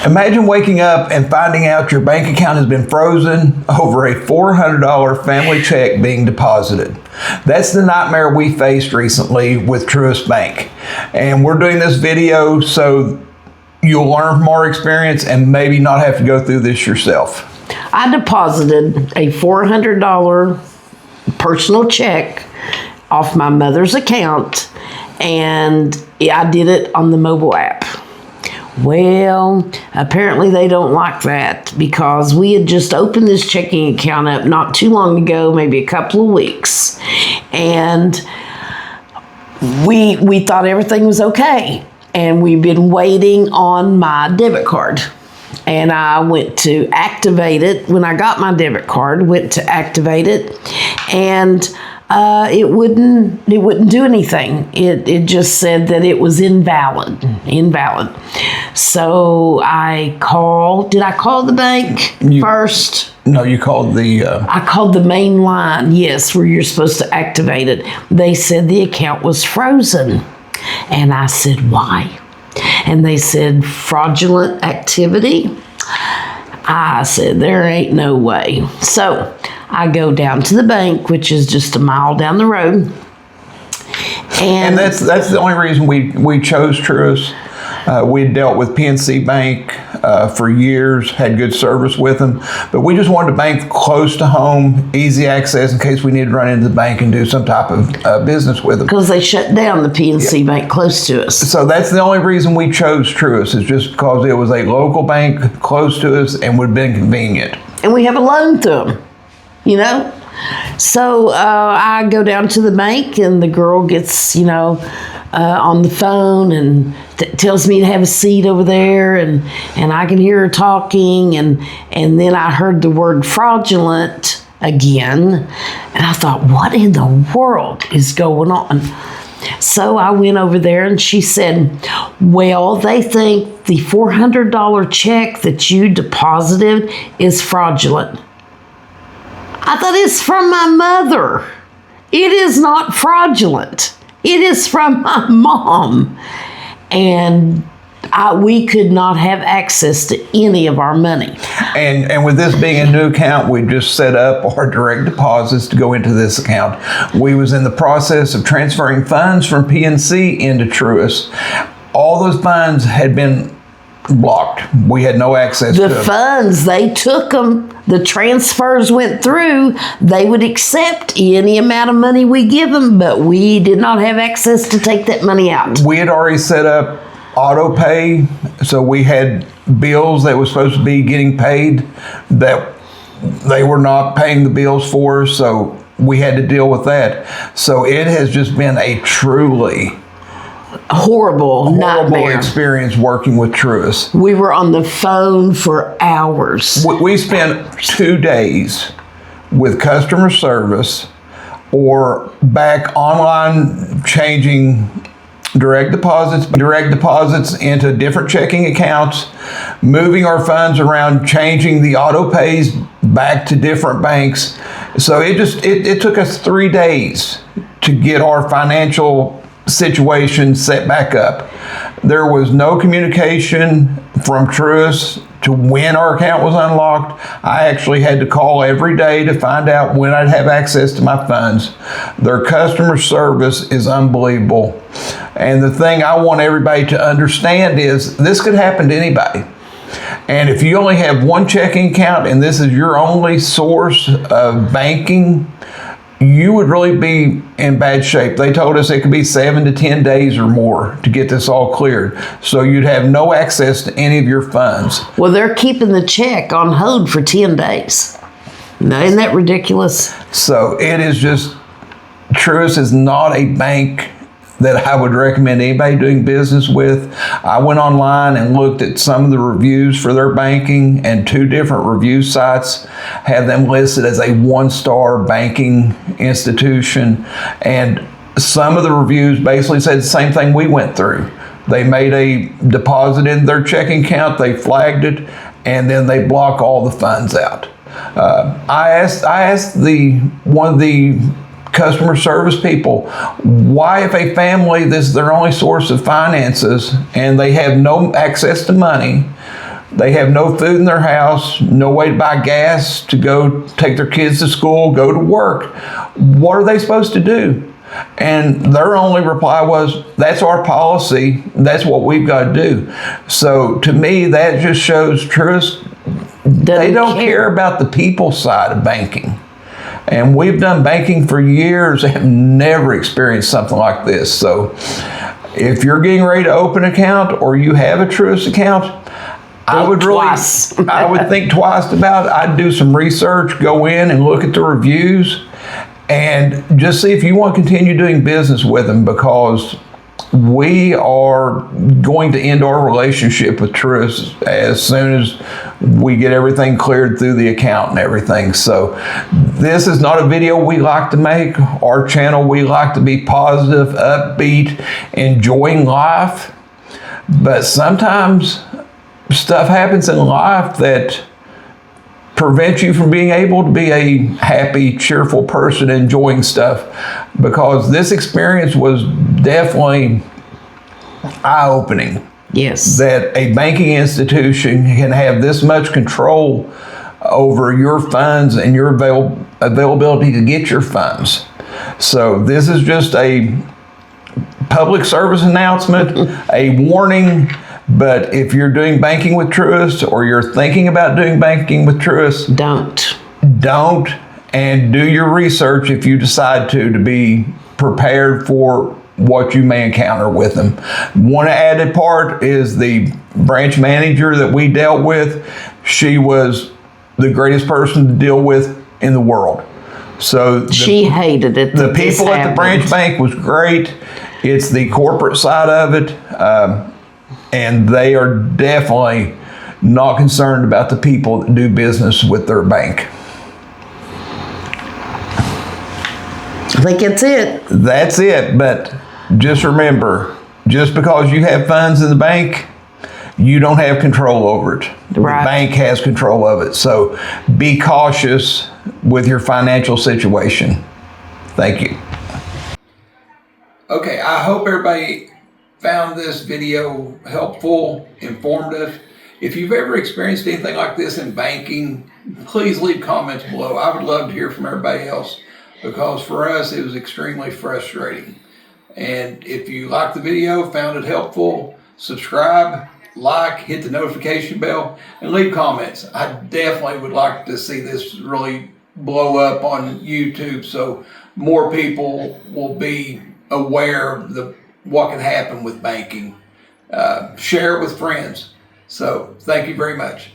Imagine waking up and finding out your bank account has been frozen over a $400 family check being deposited. That's the nightmare we faced recently with Truist Bank. And we're doing this video so you'll learn from our experience and maybe not have to go through this yourself. I deposited a $400 personal check off my mother's account, and I did it on the mobile app. Well, apparently they don't like that because we had just opened this checking account up not too long ago, maybe a couple of weeks, and we thought everything was okay, and we've been waiting on my debit card. And I went to activate it. When I got my debit card, went to activate it, and it wouldn't do anything. It just said that it was invalid. So I called. Did I call the bank first? No, you called the... I called the main line, yes, where you're supposed to activate it. They said the account was frozen. And I said, why? And they said, fraudulent activity. I said, there ain't no way. So I go down to the bank, which is just a mile down the road. And that's the only reason we chose Truist. We dealt with PNC Bank for years, had good service with them, but we just wanted a bank close to home, easy access in case we needed to run into the bank and do some type of business with them. Because they shut down the PNC Bank close to us. So that's the only reason we chose Truist, is just because it was a local bank close to us and would have been convenient. And we have a loan to them, you know? So I go down to the bank, and the girl gets, on the phone and tells me to have a seat over there, and I can hear her talking, and then I heard the word fraudulent again, and I thought, what in the world is going on? So I went over there, and she said, well, they think the $400 check that you deposited is fraudulent. I thought, it's from my mother. It is not fraudulent. It is from my mom. And we could not have access to any of our money. And with this being a new account, we just set up our direct deposits to go into this account. We was in the process of transferring funds from PNC into Truist. All those funds had been blocked. We had no access to them. The funds, they took them. The transfers went through. They would accept any amount of money we give them, but we did not have access to take that money out. We had already set up auto pay, so we had bills that were supposed to be getting paid that they were not paying the bills for, so we had to deal with that. So it has just been a truly horrible nightmare experience working with Truist. We were on the phone for hours. We spent 2 days with customer service or back online changing direct deposits into different checking accounts, moving our funds around, changing the auto pays back to different banks. So it took us 3 days to get our financial situation set back up. There was no communication from Truist to when our account was unlocked. I actually had to call every day to find out when I'd have access to my funds. Their customer service is unbelievable. And the thing I want everybody to understand is this could happen to anybody. And if you only have one checking account and this is your only source of banking, you would really be in bad shape. They told us it could be 7 to 10 days or more to get this all cleared. So you'd have no access to any of your funds. Well, they're keeping the check on hold for 10 days. Now, isn't that ridiculous? So it is just, Truist is not a bank that I would recommend anybody doing business with. I went online and looked at some of the reviews for their banking, and 2 different review sites have them listed as a 1-star banking institution. And some of the reviews basically said the same thing we went through. They made a deposit in their checking account, they flagged it, and then they block all the funds out. I asked one of the customer service people, why, if a family, this is their only source of finances and they have no access to money, They have no food in their house, no way to buy gas to go take their kids to school, go to work. What are they supposed to do? And their only reply was, that's our policy. That's what we've got to do. So to me, that just shows Truist, they don't care about the people side of banking. And we've done banking for years and have never experienced something like this. So if you're getting ready to open an account or you have a Truist account, I would think twice about it. I'd do some research, go in and look at the reviews, and just see if you want to continue doing business with them, because we are going to end our relationship with Truist as soon as we get everything cleared through the account and everything. So this is not a video we like to make. Our channel, we like to be positive, upbeat, enjoying life. But sometimes stuff happens in life that prevents you from being able to be a happy, cheerful person enjoying stuff, because this experience was definitely eye-opening. Yes. That a banking institution can have this much control over your funds and your availability to get your funds. So this is just a public service announcement, a warning. But if you're doing banking with Truist, or you're thinking about doing banking with Truist, don't, and do your research if you decide to be prepared for what you may encounter with them. One added part is the branch manager that we dealt with. She was the greatest person to deal with in the world. So she hated it. The people at the branch bank was great. It's the corporate side of it. And they are definitely not concerned about the people that do business with their bank. I think that's it. That's it. But just remember, just because you have funds in the bank, you don't have control over it. Right. The bank has control of it. So be cautious with your financial situation. Thank you. Okay, I hope everybody found this video helpful, informative. If you've ever experienced anything like this in banking, please leave comments below. I would love to hear from everybody else, because for us it was extremely frustrating. And if you liked the video, found it helpful, subscribe, like, hit the notification bell, and leave comments. I definitely would like to see this really blow up on YouTube, so more people will be aware of what can happen with banking. Share it with friends. So thank you very much.